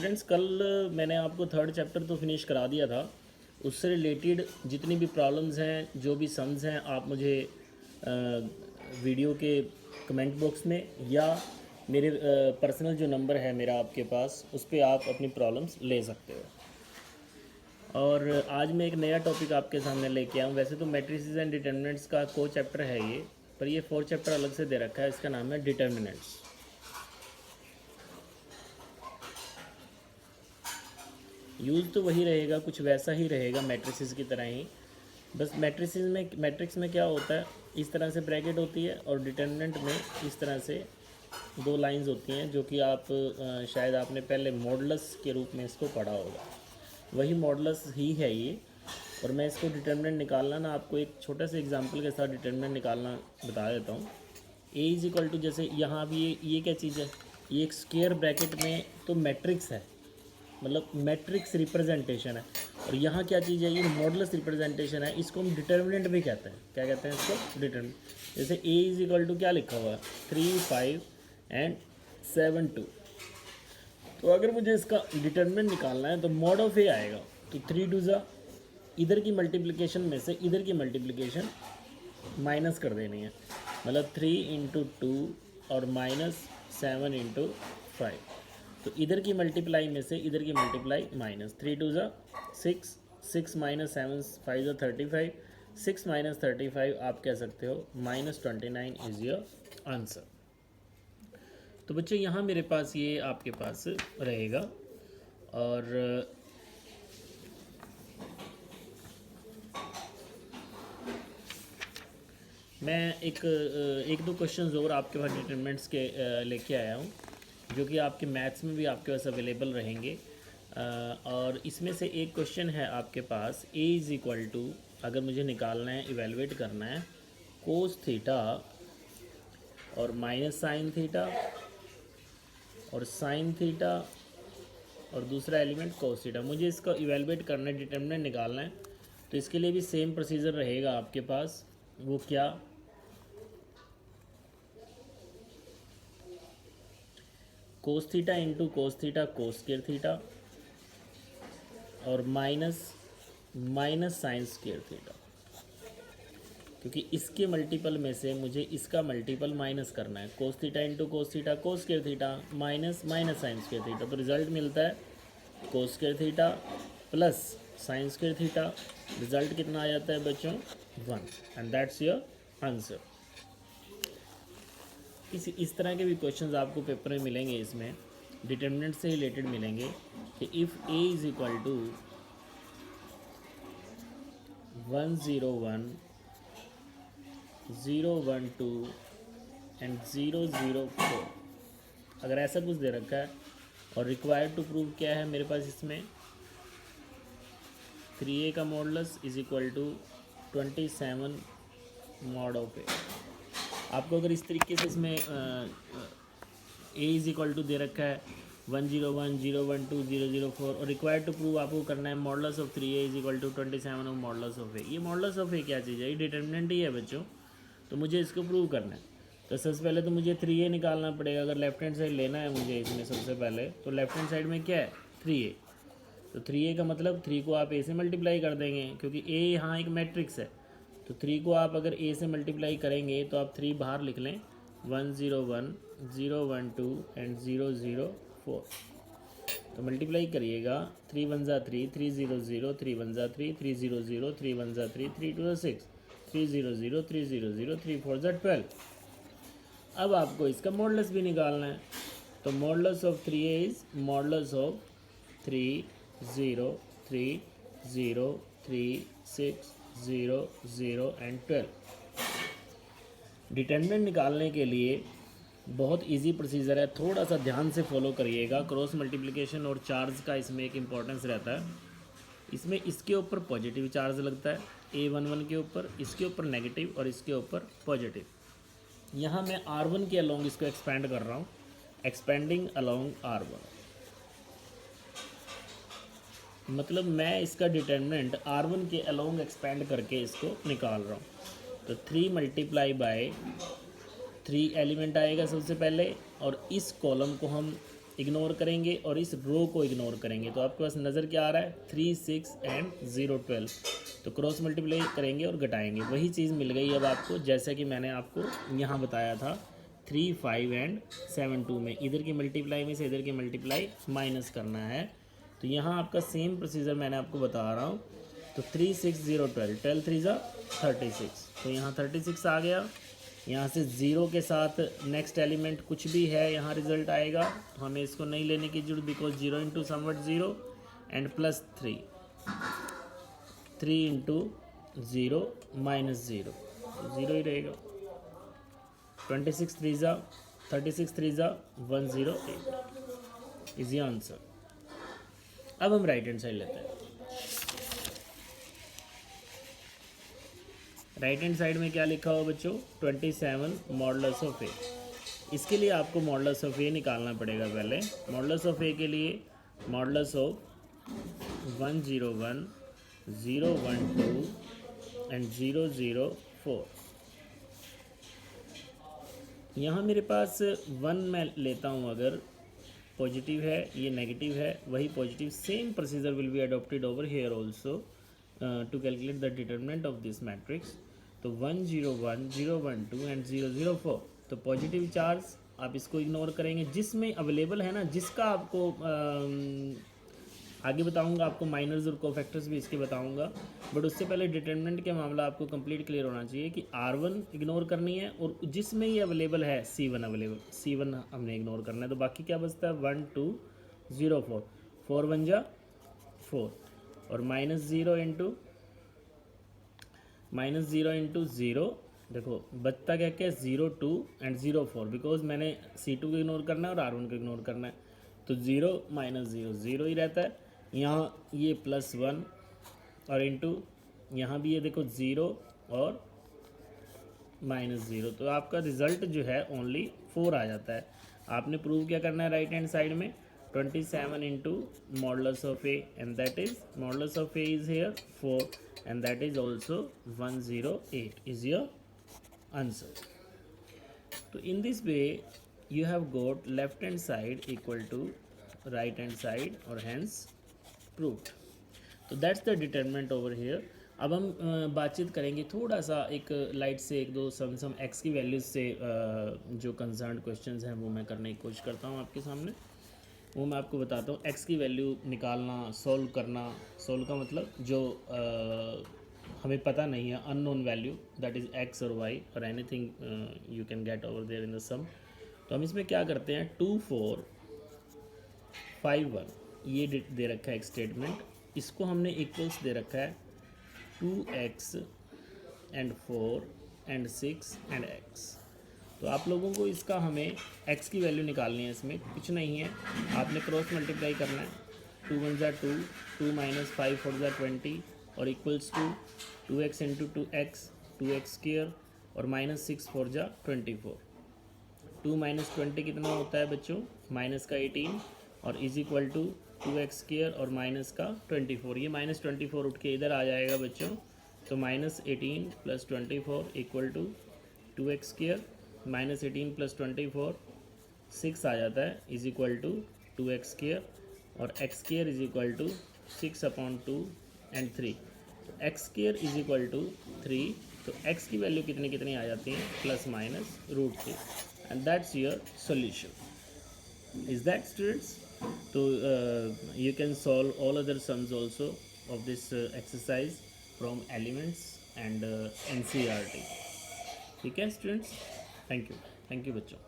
Friends, कल मैंने आपको थर्ड चैप्टर तो फिनिश करा दिया था। उससे रिलेटेड जितनी भी प्रॉब्लम्स हैं, जो भी सम्स हैं, आप मुझे वीडियो के कमेंट बॉक्स में या मेरे पर्सनल जो नंबर है मेरा आपके पास, उस पर आप अपनी प्रॉब्लम्स ले सकते हो। और आज मैं एक नया टॉपिक आपके सामने लेके आया हूँ। वैसे तो मैट्रिसेस एंड डिटर्मिनेंट्स का को चैप्टर है ये, पर ये 4 चैप्टर अलग से दे रखा है। इसका नाम है डिटर्मिनेंट्स। यूज़ तो वही रहेगा, कुछ वैसा ही रहेगा मैट्रिसेस की तरह ही। बस मैट्रिक्स में क्या होता है, इस तरह से ब्रैकेट होती है, और डिटर्मिनेंट में इस तरह से दो लाइंस होती हैं, जो कि आप शायद आपने पहले मॉडुलस के रूप में इसको पढ़ा होगा। वही मॉडुलस ही है ये। और मैं इसको डिटर्मिनेंट निकालना ना आपको एक छोटा सा एग्जांपल के साथ डिटर्मिनेंट निकालना बता देता हूँ। ए इज़ इक्वल टू, जैसे यहाँ भी ये क्या चीज़ है, ये एक स्क्वायर ब्रैकेट में तो मैट्रिक्स है, मतलब मैट्रिक्स रिप्रेजेंटेशन है। और यहाँ क्या चीज़ है, ये मॉडुलस रिप्रेजेंटेशन है। इसको हम डिटर्मिनेंट भी कहते हैं। क्या कहते हैं इसको? डिटर्मिनेंट। जैसे ए इज़ इक्वल टू क्या लिखा हुआ है, 3, 5 एंड 7, 2। तो अगर मुझे इसका डिटर्मिनेंट निकालना है तो मॉड ऑफ ए आएगा। तो 3 2 ज़ा, इधर की मल्टीप्लिकेशन में से इधर की मल्टीप्लिकेशन माइनस कर देनी है, मतलब 3 इंटू 2 और माइनस 7 इंटू 5। तो इधर की मल्टीप्लाई में से इधर की मल्टीप्लाई माइनस 3 2 ज़ा 6, 6 माइनस 7 5 ज़ा 35, 6 माइनस 35 आप कह सकते हो -29 इज़ योर आंसर। तो बच्चों, यहाँ मेरे पास ये आपके पास रहेगा। और मैं एक दो क्वेश्चंस और आपके पास डिटरमिनेंट्स के लेके आया हूँ, जो कि आपके मैथ्स में भी आपके पास अवेलेबल रहेंगे। और इसमें से एक क्वेश्चन है आपके पास, ए इज़ इक्वल टू, अगर मुझे निकालना है, इवेलुएट करना है, कोस थीटा और माइनस साइन थीटा और साइन थीटा और दूसरा एलिमेंट कोस थीटा। मुझे इसका इवेलुएट करना है, डिटरमिनेंट निकालना है। तो इसके लिए भी सेम प्रोसीजर रहेगा आपके पास। वो क्या, cos theta into cos theta cos square theta और माइनस साइन स्क्वायर थीटा, क्योंकि इसके मल्टीपल में से मुझे इसका मल्टीपल माइनस करना है। Cos theta into cos theta cos square theta minus sine square theta, तो रिजल्ट मिलता है cos square theta plus sine square theta. Result कितना आ जाता है बच्चों? 1, एंड दैट्स योर आंसर। इस तरह के भी क्वेश्चंस आपको पेपर में मिलेंगे, इसमें डिटर्मिनेंट से रिलेटेड मिलेंगे कि if A is equal to 101 012 and 004, अगर ऐसा कुछ दे रखा है। और रिक्वायर्ड टू प्रूव क्या है मेरे पास इसमें, 3a का modulus is equal to 27 mod of a. आपको अगर इस तरीके से इसमें ए इज़ इक्वल टू दे रखा है 101 012 004, और रिक्वायर्ड टू प्रूव आपको करना है modulus of 3a is equal to 27 of modulus of a. ये मॉडुलस ऑफ ए क्या चीज़ है? ये डिटर्मिनेंट ही है बच्चों। तो मुझे इसको प्रूव करना है। तो सबसे पहले तो मुझे 3a निकालना पड़ेगा। अगर लेफ्ट हैंड साइड लेना है मुझे इसमें सबसे पहले, तो लेफ्ट हैंड साइड में क्या है? 3a। तो 3a का मतलब 3 को आप a से मल्टीप्लाई कर देंगे, क्योंकि a यहाँ एक मैट्रिक्स है। तो 3 को आप अगर a से मल्टीप्लाई करेंगे तो आप 3 बाहर लिख लें, 101 012 एंड 004। तो मल्टीप्लाई करिएगा, 3 1 ज़ा 3, 3 0 0, 3 1 ज़ा 3, 3 0 0, 3 1 ज़ा 3, 3 2 ज़ा 6, 3 0 0, 3 0 0, 3 4 ज़ा 12। अब आपको इसका मॉडुलस भी निकालना है। तो modulus of 3a is modulus of 3 0 3 0 3 6 0 0 and 12। Determinant निकालने के लिए बहुत इजी प्रोसीजर है, थोड़ा सा ध्यान से फॉलो करिएगा। क्रॉस मल्टीप्लिकेशन और चार्ज का इसमें एक इम्पॉर्टेंस रहता है। इसमें इसके ऊपर पॉजिटिव चार्ज लगता है, A11 के ऊपर, इसके ऊपर नेगेटिव और इसके ऊपर पॉजिटिव। यहाँ मैं R1 के अलोंग इसको एक्सपेंड कर रहा हूँ, एक्सपेंडिंग अलोंग R1, मतलब मैं इसका डिटर्मिनेंट R1 के अलोंग एक्सपेंड करके इसको निकाल रहा हूँ। तो 3 मल्टीप्लाई बाय 3 एलिमेंट आएगा सबसे पहले, और इस कॉलम को हम इग्नोर करेंगे और इस रो को इग्नोर करेंगे, तो आपके पास नज़र क्या आ रहा है 3 6 एंड 0 12। तो क्रॉस मल्टीप्लाई करेंगे और घटाएंगे, वही चीज़ मिल गई अब आपको, जैसा कि मैंने आपको यहाँ बताया था 3 5 एंड 7 2 में इधर की मल्टीप्लाई में से इधर की मल्टीप्लाई माइनस करना है। तो यहाँ आपका सेम प्रोसीजर मैंने आपको बता रहा हूँ। तो 3 6 0 12 12 3 36, तो यहाँ 36 आ गया। यहाँ से ज़ीरो के साथ नेक्स्ट एलिमेंट कुछ भी है यहाँ रिजल्ट आएगा, तो हमें इसको नहीं लेने की जरूरत, because 0 into somewhat 0 and plus 3 into 0 minus 0, 0 ही रहेगा। 26 3 36 3 108 इज द आंसर। अब हम राइट हैंड साइड लेते हैं। राइट हैंड साइड में क्या लिखा हुआ बच्चों 27 मॉडुलस ऑफ ए। इसके लिए आपको मॉडुलस ऑफ ए निकालना पड़ेगा पहले। मॉडुलस ऑफ ए के लिए मॉडुलस ऑफ 101 012 एंड 004। यहाँ मेरे पास 1 मैं लेता हूँ, अगर पॉजिटिव है ये नेगेटिव है, वही positive same procedure will be adopted over here also to calculate the determinant of this matrix. तो 101 012 एंड 004, तो पॉजिटिव चार्ज आप इसको इग्नोर करेंगे, जिसमें अवेलेबल है ना, जिसका आपको आगे बताऊंगा, आपको माइनर्स और कोफैक्टर्स भी इसके बताऊंगा, बट उससे पहले डिटरमिनेंट के मामला आपको कंप्लीट क्लियर होना चाहिए कि R1 इग्नोर करनी है और जिसमें ये अवेलेबल है C1 अवेलेबल, C1 हमने इग्नोर करना है। तो बाकी क्या बचता है 1 2 0 4 4 1 जा 4 और माइनस 0 इंटू 0, देखो बचता क्या क्या 0 2 एंड 0 4, बिकॉज मैंने C2 को इग्नोर करना है और R1 को इग्नोर करना है, तो 0 माइनस 0 0 ही रहता है। यहाँ ये +1 और इंटू यहाँ भी ये देखो 0 और -0, तो आपका रिज़ल्ट जो है ओनली 4 आ जाता है। आपने प्रूव क्या करना है राइट हैंड साइड में 27 into modulus of A, and that is modulus of A is here 4 and that is also 108 is your answer. So in this way you have got left hand side equal to right hand side or hence proved. So that's the determinant over here. अब हम बातचीत करेंगे थोड़ा सा एक light से एक दो सम एक्स की वैल्यूज से जो कंसर्न क्वेश्चंस हैं वो मैं करने की कोशिश करता हूँ आपके सामने। वो मैं आपको बताता हूँ। एक्स की वैल्यू निकालना, सॉल्व करना, सॉल्व का मतलब जो हमें पता नहीं है, unknown value, that is x और वाई और anything you can get over there in the sum. तो हम इसमें क्या करते हैं 2 4 5 1 ये दे रखा है एक स्टेटमेंट, इसको हमने इक्वल्स दे रखा है 2x and 4 and 6 and x। तो आप लोगों को इसका हमें x की वैल्यू निकालनी है, इसमें कुछ नहीं है, आपने क्रॉस मल्टीप्लाई करना है 2 1 ज़ा 2 2 माइनस 5 4 ज़ा 20 और equals to 2x into 2x 2x square और -6 4 ज़ा 24। 2 माइनस 20 कितना होता है बच्चों, माइनस का 18 और is equal to 2x square और माइनस का 24। ये -24 उठ के इधर आ जाएगा बच्चों, तो -18 + 24 इक्वल टू 2x स्क्वायर, -18 + 24 6 आ जाता है, is equal to 2x square और x square is equal to 6/2 and 3। तो x square is equal to 3, तो x की वैल्यू कितनी कितनी आ जाती है ±√3 and that's your solution. Is that students? तो you can solve all other sums also of this exercise from elements and NCERT. ठीक है स्टूडेंट्स, थैंक यू बच्चों।